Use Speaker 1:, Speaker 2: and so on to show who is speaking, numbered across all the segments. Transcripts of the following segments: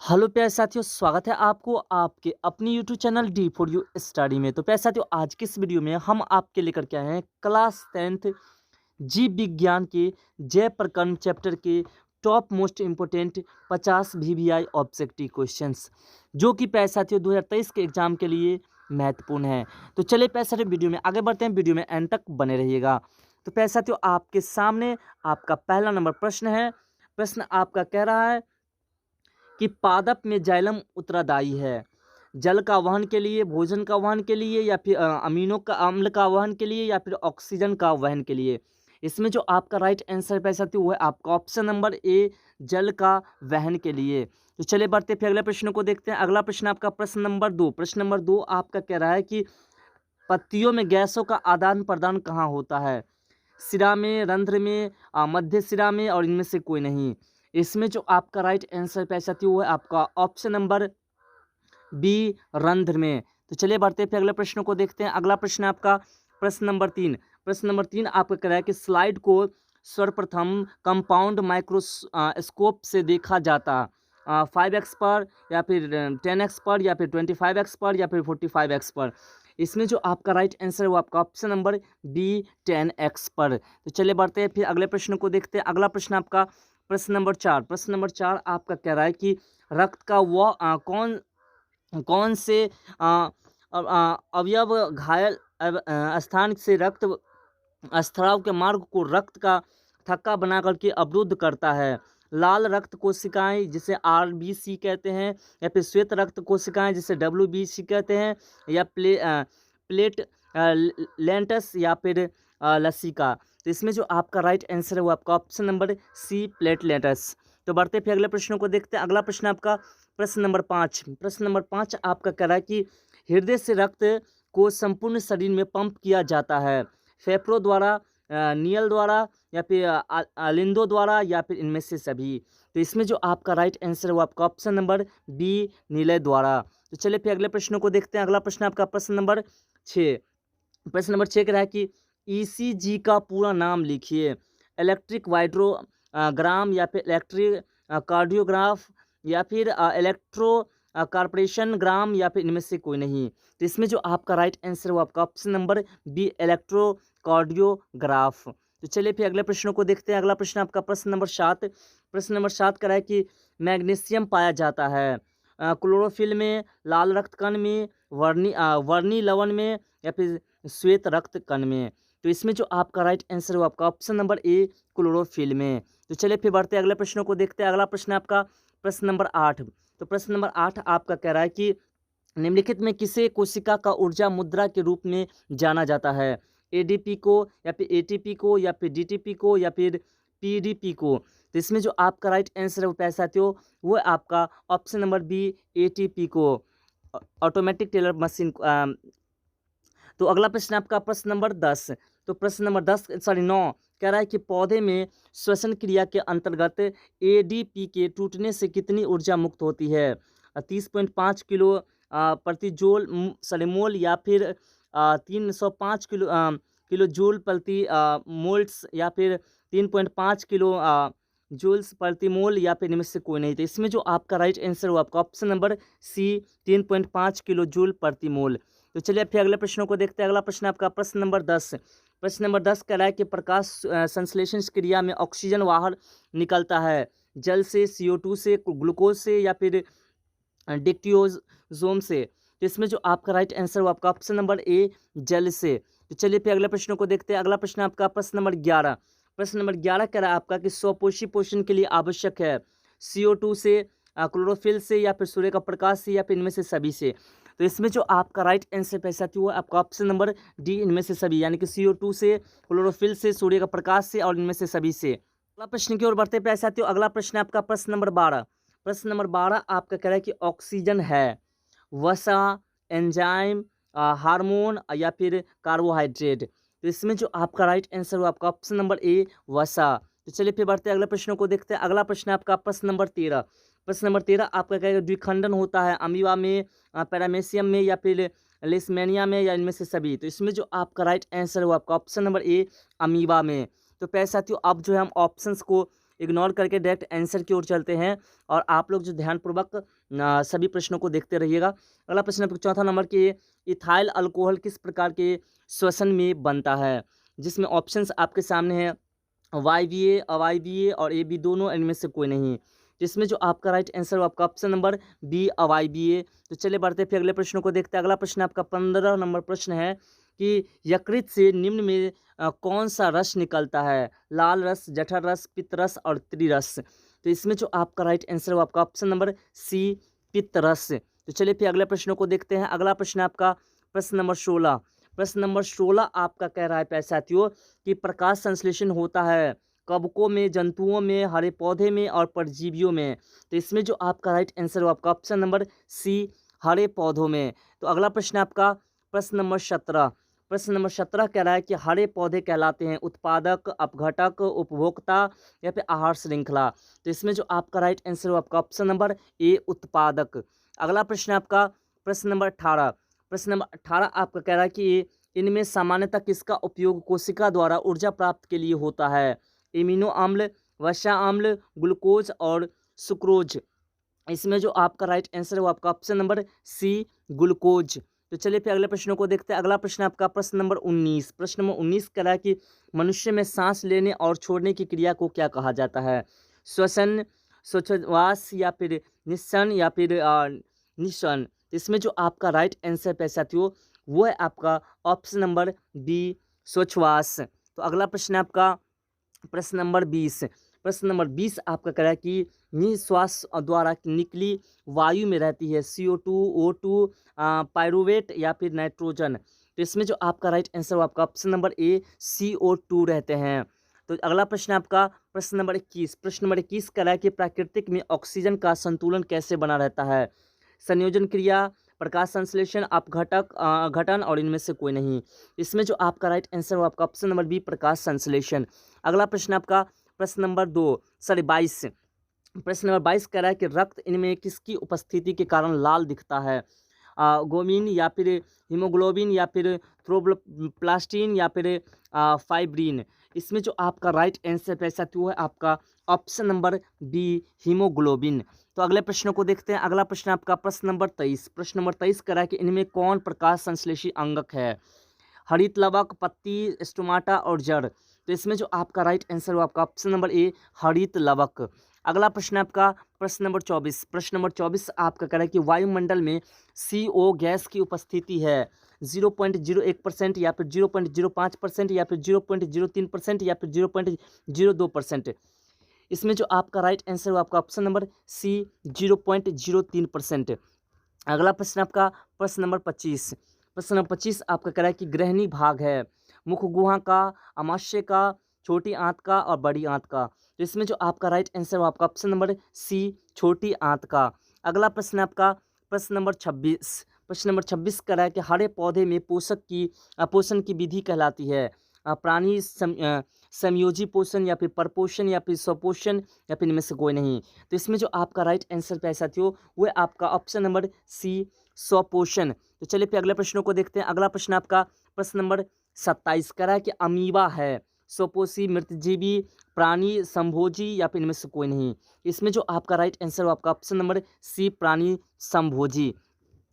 Speaker 1: Hello प्यारे साथियों, स्वागत है आपको आपके अपनी YouTube channel D for you study में। तो प्यारे साथियों, आज की इस वीडियो में हम आपके लेकर के आए हैं क्लास 10th जीव विज्ञान के जय प्रकरण चैप्टर के top most important 50 VVI objective questions, जो कि प्यारे साथियों 2023 के एग्जाम के लिए महत्वपूर्ण है। तो चलिए प्यारे साथियों, वीडियो में आगे बढ़ते हैं, वीडियो में एंड तक बने रहिएगा। तो प्यारे साथियों, आपके सामने आपका पहला नंबर प्रश्न है। प्रश्न आपका कह रहा है कि पादप में जाइलम उत्तरदायी है जल का वहन के लिए, भोजन का वहन के लिए, या फिर अमीनों का अम्ल का वहन के लिए, या फिर ऑक्सीजन का वहन के लिए। इसमें जो आपका राइट आंसर पैसा थी वो है आपका ऑप्शन नंबर ए, जल का वहन के लिए। तो चलिए बढ़ते फिर अगले प्रश्न को देखते हैं। अगला प्रश्न आपका प्रश्न नंबर 2। प्रश्न नंबर 2 आपका कह रहा है कि पत्तियों में गैसों का आदान प्रदान कहाँ होता है? सिरा में, रंध्र में, मध्य सिरा में, और इनमें से कोई नहीं। इसमें जो आपका राइट आंसर पैसा थी वो है आपका ऑप्शन नंबर बी, रंध्र में। तो चलिए बढ़ते हैं फिर अगले प्रश्न को देखते हैं। अगला प्रश्न आपका प्रश्न नंबर 3। प्रश्न नंबर 3 आपका कह रहा है कि स्लाइड को सर्वप्रथम कंपाउंड माइक्रोस्कोप से देखा जाता 5x पर, या फिर 10x पर, या फिर 25x पर, या फिर 45x पर। इसमें जो आपका राइट आंसर है वो आपका ऑप्शन नंबर बी, 10x पर। तो चलिए बढ़ते हैं फिर अगले प्रश्न को देखते हैं। अगला प्रश्न आपका प्रश्न नंबर 4। प्रश्न नंबर 4 आपका कह रहा है कि रक्त का वह कौन कौन से अवयव घायल स्थान से रक्त स्राव के मार्ग को रक्त का थक्का बना करके अवरुद्ध करता है? लाल रक्त कोशिकाएं जिसे आरबीसी कहते हैं, या फिर श्वेत रक्त कोशिकाएं जिसे डब्ल्यूबीसी कहते हैं, या प्लेट लेंटस, या फिर लसिका। तो इसमें जो आपका राइट आंसर है वो आपका ऑप्शन नंबर सी, प्लेटलेटस। तो बढ़ते फिर अगले प्रश्नों को देखते हैं। अगला प्रश्न आपका प्रश्न नंबर 5। प्रश्न नंबर 5 आपका कह रहा है कि हृदय से रक्त को संपूर्ण शरीर में पंप किया जाता है फेफड़ों द्वारा, नीयल द्वारा, या फिर आलिंदों द्वारा, या फिर इनमें से सभी। तो इसमें जो आपका राइट आंसर है वो आपका ऑप्शन नंबर बी, नीलय द्वारा। तो चलिए फिर अगले प्रश्नों को देखते हैं। अगला प्रश्न आपका प्रश्न नंबर 6। प्रश्न नंबर 6 कह रहा है कि ईसीजी का पूरा नाम लिखिए। इलेक्ट्रिक वाइड्रोग्राम, या फिर इलेक्ट्रिक कार्डियोग्राफ, या फिर इलेक्ट्रो कॉर्पोरेशन ग्राम, या फिर इनमें से कोई नहीं। तो इसमें जो आपका राइट आंसर है वो आपका option number B, electrocardiograph. तो चलिए फिर अगले प्रश्नों को देखते हैं। अगला प्रश्न आपका प्रश्न नंबर 7। प्रश्न नंबर 7 कह रहा है कि मैग्नीशियम पाया जाता है क्लोरोफिल में, लाल रक्त कण में, वर्णी लवण में, या फिर श्वेत रक्त कण में। तो इसमें जो आपका राइट आंसर है वो आपका ऑप्शन नंबर ए, क्लोरोफिल में। तो चलिए फिर बढ़ते हैं अगले प्रश्नों को देखते हैं। अगला प्रश्न आपका प्रश्न नंबर 8। तो प्रश्न नंबर 8 आपका कह रहा है कि निम्नलिखित में किसे कोशिका का ऊर्जा मुद्रा के रूप में जाना जाता है? एडीपी को, या फिर एटीपी को, या फिर डीटीपी को, या फिर पीडीपी को। तो इसमें जो आपका राइट आंसर है वो पैसा साथियों वो है आपका ऑप्शन नंबर बी, एटीपी को, ऑटोमेटिक टेलर मशीन। तो अगला प्रश्न आपका प्रश्न नंबर 10। तो प्रश्न नंबर 9 कह रहा है कि पौधे में श्वसन क्रिया के अंतर्गत एडीपी के टूटने से कितनी ऊर्जा मुक्त होती है? 30.5 किलो प्रति जूल मोल, या फिर 305 किलो जूल प्रति मोल्स, या फिर 3.5 किलो जूल्स प्रति मोल, या फिर इनमें से कोई नहीं। तो इसमें जो आपका राइट आंसर हो आपका option number C, 3.5 kilojoule प्रति मोल। तो चलिए फिर अगले प्रश्नों को देखते हैं। अगला प्रश्न आपका प्रश्न नंबर 10। प्रश्न नंबर 10 कह रहा है कि प्रकाश संश्लेषण क्रिया में ऑक्सीजन बाहर निकलता है जल से, CO2 से, ग्लूकोज से, या फिर डिक्टियोजोम से। तो इसमें जो आपका राइट आंसर हो आपका ऑप्शन नंबर ए, जल से। तो चलिए फिर अगले प्रश्नों को देखते हैं। अगला प्रश्न आपका प्रश्न नंबर 11। प्रश्न नंबर 11 कह रहा है आपका कि स्वपोषी पोषण के लिए आवश्यक है CO2 से, क्लोरोफिल से, या फिर सूर्य का प्रकाश से, या फिर इनमें से सभी से। तो इसमें जो आपका राइट आंसर पैसा थी वो आपका ऑप्शन नंबर डी, इनमें से सभी, यानी कि CO2 से, क्लोरोफिल से, सूर्य का प्रकाश से, और इनमें से सभी से। अगला प्रश्न की ओर बढ़ते पैसा थी। अगला प्रश्न आपका प्रश्न नंबर 12। प्रश्न नंबर 12 आपका कह रहा है कि ऑक्सीजन है वसा, एंजाइम, हार्मोन, या फिर कार्बोहाइड्रेट। तो इसमें जो आपका राइट आंसर हो आपका ऑप्शन नंबर ए, वसा। तो चलिए फिर बढ़ते हैं अगले प्रश्नों को देखते हैं। अगला प्रश्न आपका प्रश्न नंबर 13। प्रश्न नंबर 13 आपका कहेगा द्विखंडन होता है अमीबा में, पैरामेसियम में, या फिर लेशमेनिया में, या इनमें से सभी। तो इसमें जो आपका राइट आंसर है वो आपका ऑप्शन नंबर ए, अमीबा में। तो पैसे साथियों अब जो है हम ऑप्शंस को इग्नोर करके डायरेक्ट आंसर की ओर चलते हैं और आप लोग जो ध्यानपूर्वक सभी प्रश्नों को देखते रहिएगा। अगला प्रश्न आपका चौथा नंबर के, इथाइल अल्कोहल किस प्रकार के श्वसन में बनता है, जिसमें ऑप्शंस आपके सामने हैं वायवीय, अवायवीय और ए बी दोनों, इनमें से कोई नहीं। तो इसमें जो आपका राइट आंसर वो आपका ऑप्शन नंबर बी अवायवीय। तो चलिए बढ़ते फिर अगले प्रश्नों को देखते हैं। अगला प्रश्न आपका 15 नंबर प्रश्न है कि यकृत से निम्न में कौन सा रस निकलता है, लाल रस, जठर रस, पित्त रस और त्रिरस। तो इसमें जो आपका राइट आंसर वो आपका ऑप्शन नंबर सी पित्त रस। तो चलिए फिर अगले प्रश्नों को देखते हैं। अगला प्रश्न आपका प्रश्न नंबर 16। प्रश्न नंबर 16 आपका कह रहा है प्यारे साथियों कि प्रकाश संश्लेषण होता है कवकों में, जंतुओं में, हरे पौधे में और परजीवियों में। तो इसमें जो आपका राइट आंसर हो आपका ऑप्शन नंबर सी हरे पौधों में। तो अगला प्रश्न आपका प्रश्न नंबर 17। प्रश्न नंबर 17 कह रहा है कि हरे पौधे कहलाते हैं उत्पादक, अपघटक, उपभोक्ता या फिर आहार श्रृंखला। तो इसमें जो आपका राइट आंसर हो आपका ऑप्शन नंबर ए उत्पादक। अगला प्रश्न आपका प्रश्न नंबर 18। प्रश्न नंबर 18 आपका कह रहा है कि इनमें सामान्यतः किसका उपयोग कोशिका द्वारा ऊर्जा प्राप्त के लिए होता है, इम्यूनो अम्ल, वसा अम्ल, ग्लूकोज और सुक्रोज। इसमें जो आपका राइट आंसर है वो आपका ऑप्शन नंबर सी ग्लूकोज। तो चलिए फिर अगले प्रश्नों को देखते हैं। अगला प्रश्न आपका प्रश्न नंबर 19। प्रश्न नंबर 19 कह रहा है कि मनुष्य में सांस लेने और छोड़ने की क्रिया को क्या कहा जाता है, श्वसन, श्वासोच्छ्वास या फिर निस्सन या फिर निस्सन। इसमें जो आपका राइट आंसर पे साथियों वो है आपका ऑप्शन नंबर बी श्वासोच्छ्वास। तो अगला प्रश्न आपका प्रश्न नंबर 20। प्रश्न नंबर 20 आपका कह रहा है कि निश्वास द्वारा निकली वायु में रहती है CO2, O2, पायरुवेट या फिर नाइट्रोजन। तो इसमें जो आपका राइट आंसर आपका ऑप्शन नंबर ए CO2 रहते हैं। तो अगला प्रश्न आपका प्रश्न नंबर 21। प्रश्न नंबर 21 कह रहा है कि प्राकृतिक में ऑक्सीजन का संतुलन कैसे बना रहता है, संयोजन क्रिया, प्रकाश संश्लेषण, अपघटक, घटन और इनमें से कोई नहीं। इसमें जो आपका राइट आंसर हो आपका ऑप्शन नंबर बी प्रकाश संश्लेषण। अगला प्रश्न आपका प्रश्न नंबर 22। प्रश्न नंबर 22 कह रहा है कि रक्त इनमें किसकी उपस्थिति के कारण लाल दिखता है, गोमिन या फिर हीमोग्लोबिन या फिर थ्रोम्बोप्लास्टिन या फिर फाइब्रिन। इसमें जो आपका राइट आंसर पैसा तो है आपका ऑप्शन नंबर बी हीमोग्लोबिन। तो अगले प्रश्नों को देखते हैं। अगला प्रश्न आपका प्रश्न नंबर 23। प्रश्न नंबर 23 कह रहा है कि इनमें कौन प्रकाश संश्लेषी अंगक है, हरित लवक, पत्ती, स्टोमाटा और जड़। तो इसमें जो आपका राइट आंसर हो आपका ऑप्शन नंबर ए हरित लवक। अगला प्रश्न आपका प्रश्न नंबर 24। प्रश्न नंबर 24 आपका कह रहा है कि वायुमंडल में CO गैस की उपस्थिति है 0.01% या फिर 0.05% या फिर 0.03% या फिर 0.02%। इसमें जो आपका राइट आंसर हो आपका ऑप्शन नंबर सी 0.03%। अगला प्रश्न आपका प्रश्न नंबर 25। प्रश्न नंबर 25 आपका कह रहा है कि ग्रहणी भाग है मुख गुहा का, अमाशय का, छोटी आंत का और बड़ी आंत का। तो इसमें जो आपका राइट आंसर हो आपका ऑप्शन नंबर सी छोटी आंत का। अगला प्रश्न आपका प्रश्न नंबर 26। प्रश्न नंबर 26 कह रहा है कि हरे पौधे में पोषण की विधि कहलाती है प्राणी समयोजी पोषण या फिर परपोषण या फिर स्वपोषण या फिर इनमें से कोई नहीं। तो इसमें जो आपका राइट आंसर पे साथियों वो आपका ऑप्शन नंबर सी स्वपोषण। तो चलिए फिर अगले प्रश्नों को देखते हैं। अगला प्रश्न आपका प्रश्न नंबर 27 कह रहा है कि अमीबा है स्वपोषी, मृतजीवी, प्राणी संभोजी या फिर इनमें से कोई नहीं। इसमें जो आपका राइट आंसर हो आपका ऑप्शन नंबर सी प्राणी संभोजी।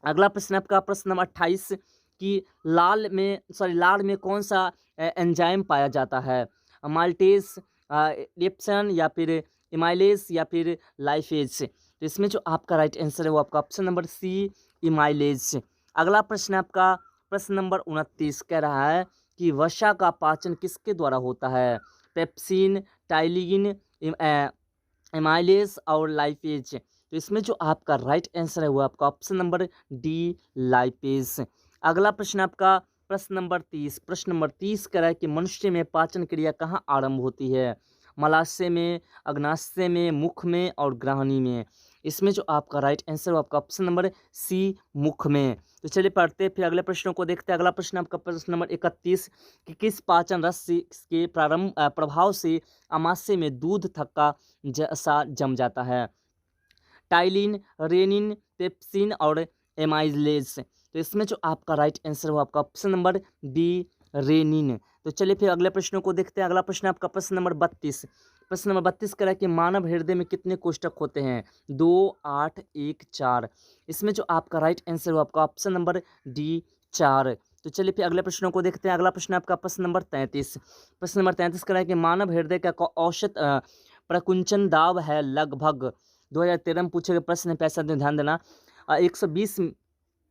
Speaker 1: अगला प्रश्न आपका प्रश्न नंबर 28 कि लाल में कौन सा एंजाइम पाया जाता है, माल्टेज, लेप्सन या फिर इमाइलेज या फिर लाइफेज। तो इसमें जो आपका राइट आंसर है वो आपका ऑप्शन नंबर सी इमाइलेज। अगला प्रश्न आपका प्रश्न नंबर 29 कह रहा है कि वसा का पाचन किसके द्वारा होता है, पेप्सिन, टाइलिन, एमाइलेज और लाइपेज। तो इसमें जो आपका राइट आंसर है वो आपका ऑप्शन नंबर डी लाइपेज। अगला प्रश्न आपका प्रश्न नंबर 30। प्रश्न नंबर 30 कह रहा है कि मनुष्य में पाचन क्रिया कहाँ आरंभ होती है, मलाशय में, अग्नाशय में, मुख में और ग्रहणी में। इसमें जो आपका राइट आंसर है आपका ऑप्शन नंबर सी मुख में। तो चलिए पढ़ते हैं फिर अगले प्रश्नों को देखते हैं। अगला प्रश्न आपका प्रश्न नंबर 31 कि किस पाचन रस के प्रभाव से अमाशय में दूध थक्का जैसा जम जाता है, टाइलिन, रेनिन, पेप्सिन और एमाइलेज। तो इसमें जो आपका राइट आंसर हो आपका ऑप्शन नंबर बी रेनिन। तो चलिए फिर अगले प्रश्नों को देखते हैं। अगला प्रश्न आपका प्रश्न नंबर 32। प्रश्न नंबर 32 कह रहा है कि मानव हृदय में कितने कोष्ठक होते हैं? 2, 8, 1, 4। इसमें जो आपका राइट आंसर हो आपका ऑप्शन नंबर डी 4। तो चलिए फिर अगले प्रश्नों को देखते हैं। अगला प्रश्न आपका प्रश्न नंबर 33। प्रश्न नंबर 33 कह रहा है कि मानव हृदय का औसत प्रकुंचन दाब है लगभग। 2013 में पूछे गए प्रश्न है, पैसा ध्यान देना। 120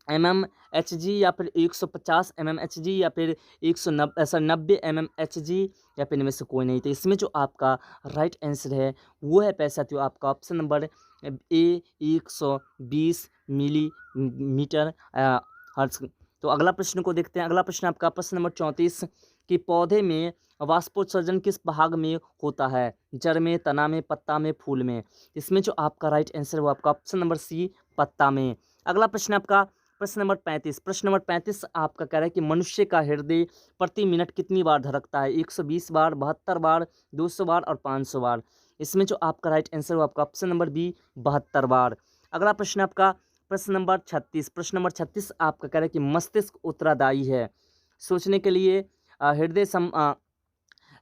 Speaker 1: mmHg या फिर 150 mmHg या फिर 190 mmHg या फिर इनमें से कोई नहीं। तो इसमें जो आपका राइट आंसर है वो है पैसा तो आपका option number A 120 millimetre hertz. तो अगला प्रश्न को देखते हैं। अगला प्रश्न आपका प्रश्न नंबर 34 कि पौधे में वाष्पोत्सर्जन किस भाग में होता है? जड़ में, तना में, पत्ता में, फूल में। इसमें जो आपका राइट आंसर है वो आपका ऑप्शन नंबर सी पत्ता में। अगला प्रश्न आपका प्रश्न नंबर 35। प्रश्न नंबर 35 आपका कह रहा है कि मनुष्य का हृदय प्रति मिनट कितनी बार धड़कता है? 120 बार, 72 बार, 200 बार और 500 बार। इसमें जो आपका राइट आंसर है वो आपका ऑप्शन नंबर बी 72 बार। अगला प्रश्न आपका प्रश्न नंबर 36। प्रश्न नंबर 36 आपका कह रहा है कि मस्तिष्क उत्तरदायी है सोचने के लिए, हृदय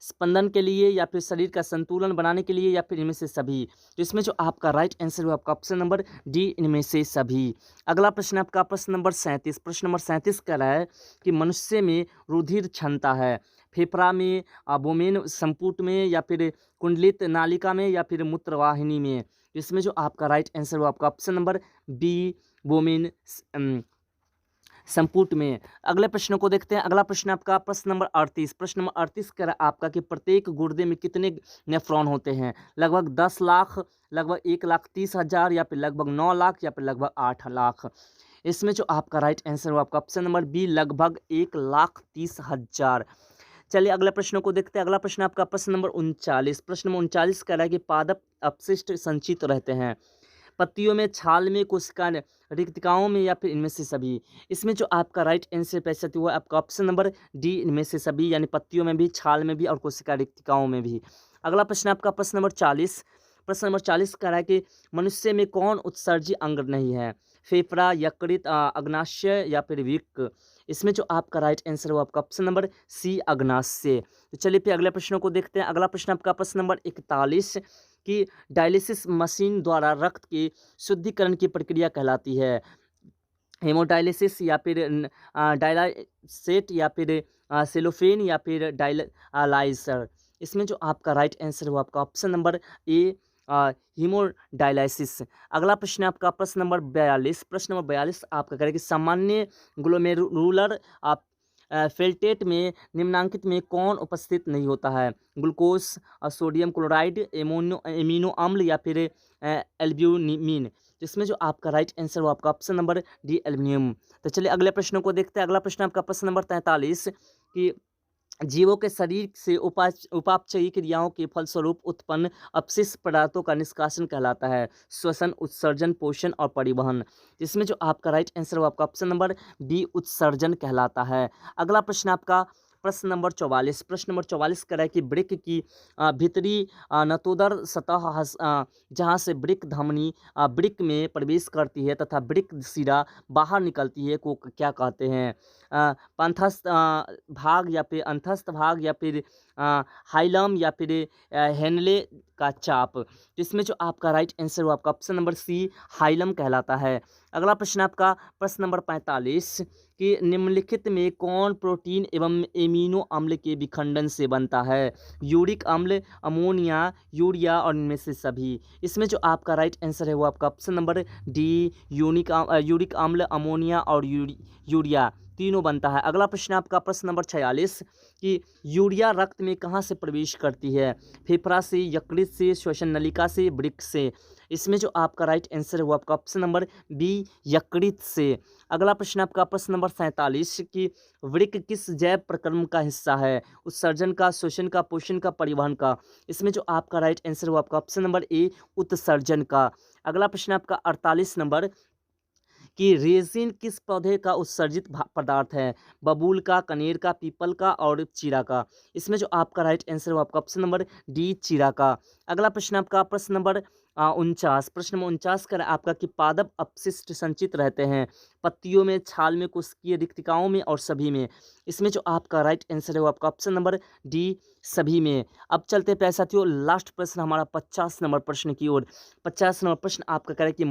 Speaker 1: स्पंदन के लिए, या फिर शरीर का संतुलन बनाने के लिए, या फिर इनमें से सभी। तो इसमें जो आपका राइट आंसर है आपका ऑप्शन नंबर डी इनमें से सभी। अगला प्रश्न आपका प्रश्न नंबर 37। प्रश्न नंबर 37 कह रहा है कि मनुष्य में रुधिर क्षमता है फेफड़ा में, बोमेन संपुट में, या फिर कुंडलित नालिका में, या फिर मूत्रवाहिनी में। तो इसमें जो आपका राइट आंसर है आपका ऑप्शन नंबर बी बोमेन संपुट में। अगले प्रश्न को देखते हैं। अगला प्रश्न आपका प्रश्न नंबर 38। प्रश्न नंबर 38 कर आपका कि प्रत्येक गुर्दे में कितने नेफ्रॉन होते हैं? लगभग 10 लाख, लगभग 1,30,000, या फिर लगभग 9 लाख, या फिर लगभग 8 लाख। इसमें जो आपका राइट आंसर हो आपका ऑप्शन नंबर बी लगभग 1,30,000। चलिए अगले प्रश्नों को देखते हैं। अगला प्रश्न आपका प्रश्न नंबर 39। प्रश्न नंबर 39 कह रहा है कि पादप अपशिष्ट संचित रहते हैं पत्तियों में, छाल में, कोशिका रिक्तिकाओं में, या फिर इनमें से सभी। इसमें जो आपका राइट आंसर पैसा हुआ आपका ऑप्शन नंबर डी इनमें से सभी, यानी पत्तियों में भी, छाल में भी और कोशिका रिक्तिकाओं में भी। अगला प्रश्न आपका प्रश्न नंबर 40। प्रश्न नंबर 40 कह रहा है कि मनुष्य में कौन उत्सर्जी अंग नहीं है? फेफड़ा, यकृत, अग्नाशय, या फिर वृक्क। इसमें जो आपका राइट आंसर हो आपका ऑप्शन नंबर सी अग्नाशय। तो चलिए फिर अगले प्रश्नों को देखते हैं। अगला प्रश्न आपका प्रश्न नंबर 41 कि डायलिसिस मशीन द्वारा रक्त के शुद्धिकरण की प्रक्रिया कहलाती है? हेमोडायलिसिस, या फिर डायलाइसेट, या फिर सेलोफेन, या फिर डायलाइजर। इसमें जो आपका राइट आंसर हो आपका ऑप्शन नंबर ए हीमोडायलिसिस। अगला प्रश्न आपका प्रश्न नंबर 42। प्रश्न नंबर 42 आपका करें कि सामान्य ग्लोमेरुलर फिल्ट्रेट में निम्नांकित में कौन उपस्थित नहीं होता है? ग्लूकोज, सोडियम क्लोराइड, एमिनो अम्ल, या फिर एल्ब्यूमिन। जिसमें जो आपका राइट आंसर हो आपका ऑप्शन नंबर डी एल्यूमिनियम। तो चलिए अगले प्रश्नों को देखते हैं। अगला प्रश्न आपका प्रश्न नंबर 43 कि जीवों के शरीर से उपापचयी क्रियाओं के फलस्वरूप उत्पन्न अपशिष्ट पदार्थों का निष्कासन कहलाता है? श्वसन, उत्सर्जन, पोषण और परिवहन। इसमें जो आपका राइट आंसर हो आपका ऑप्शन नंबर बी उत्सर्जन कहलाता है। अगला प्रश्न आपका प्रश्न नंबर 44। प्रश्न नंबर 44 कह रहा है कि वृक्क की भीतरी नतोदर सतह जहाँ से वृक्क धमनी वृक्क में प्रवेश करती है तथा वृक्क शिरा बाहर निकलती है को क्या कहते हैं? पंथस्थ भाग, या फिर अंतस्थ भाग, या फिर हाइलम, या फिर हेनले का चाप। तो इसमें जो आपका राइट आंसर हो आपका ऑप्शन नंबर सी हाइलम कहलाता है। अगला प्रश्न आपका प्रश्न नंबर 45 कि निम्नलिखित में कौन प्रोटीन एवं एमिनो अम्ल के विखंडन से बनता है? यूरिक अम्ल, अमोनिया, यूरिया और इनमें से सभी। इसमें जो आपका राइट आंसर है वो आपका ऑप्शन नंबर डी यूरिक अम्ल, अमोनिया और यूरिया तीनों बनता है। अगला प्रश्न आपका प्रश्न नंबर 46 कि यूरिया रक्त में कहाँ से प्रवेश करती है? फेफड़ा से, यकृत से, श्वसन नलिका से, वृक्क से। इसमें जो आपका राइट आंसर है वो आपका ऑप्शन नंबर बी यकृत से। अगला प्रश्न आपका प्रश्न नंबर 47 कि वृक्क किस जैव प्रक्रम का हिस्सा है? उत्सर्जन का, श्वसन का, पोषण का, परिवहन का। इसमें जो आपका राइट आंसर है वो आपका ऑप्शन नंबर ए उत्सर्जन का। अगला प्रश्न आपका 48 नंबर कि रेजिन किस पौधे का उत्सर्जित पदार्थ है? बबूल का, कनेर का, पीपल का और चीरा का। इसमें जो आपका राइट आंसर है वो आपका ऑप्शन नंबर डी चीरा का। अगला प्रश्न आपका प्रश्न नंबर 49 प्रश्न नंबर 49 कर आपका कि पादप अपशिष्ट संचित रहते हैं पत्तियों में, छाल में, कोशिकीय रिक्तिकाओं में और सभी में। इसमें जो आपका राइट आंसर है वो आपका ऑप्शन नंबर डी, सभी में। अब चलते हैं प्यारे साथियों लास्ट प्रश्न हमारा 50 नंबर प्रश्न की ओर। 50 नंबर प्रश्न आपका कह रहा है कि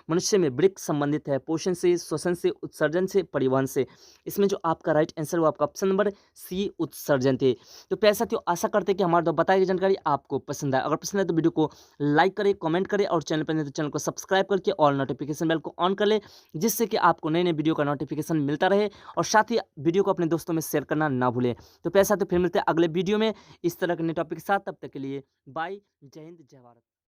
Speaker 1: मनुष्य में वृक्क संबंधित है पोषण से, श्वसन से, उत्सर्जन से, परिवहन से। इसमें जो आपका राइट आंसर वो आपका ऑप्शन नंबर सी, उत्सर्जन थे। तो प्यारे साथियों आशा करते हैं कि हमारे द्वारा बताई गई जानकारी आपको पसंद आए। अगर पसंद है तो वीडियो को लाइक करें, कमेंट करें और चैनल पर नहीं तो चैनल को सब्सक्राइब करके ऑल नोटिफिकेशन बेल को ऑन कर लें, जिससे कि आपको नए नए वीडियो का नोटिफिकेशन मिलता रहे। और साथ ही वीडियो को अपने दोस्तों में शेयर करना ना भूलें। तो प्यारे साथियों फिर मिलते हैं अगले वीडियो में इस तरह के नए टॉपिक के साथ। तब तक के लिए बाय, जय हिंद, जय भारत।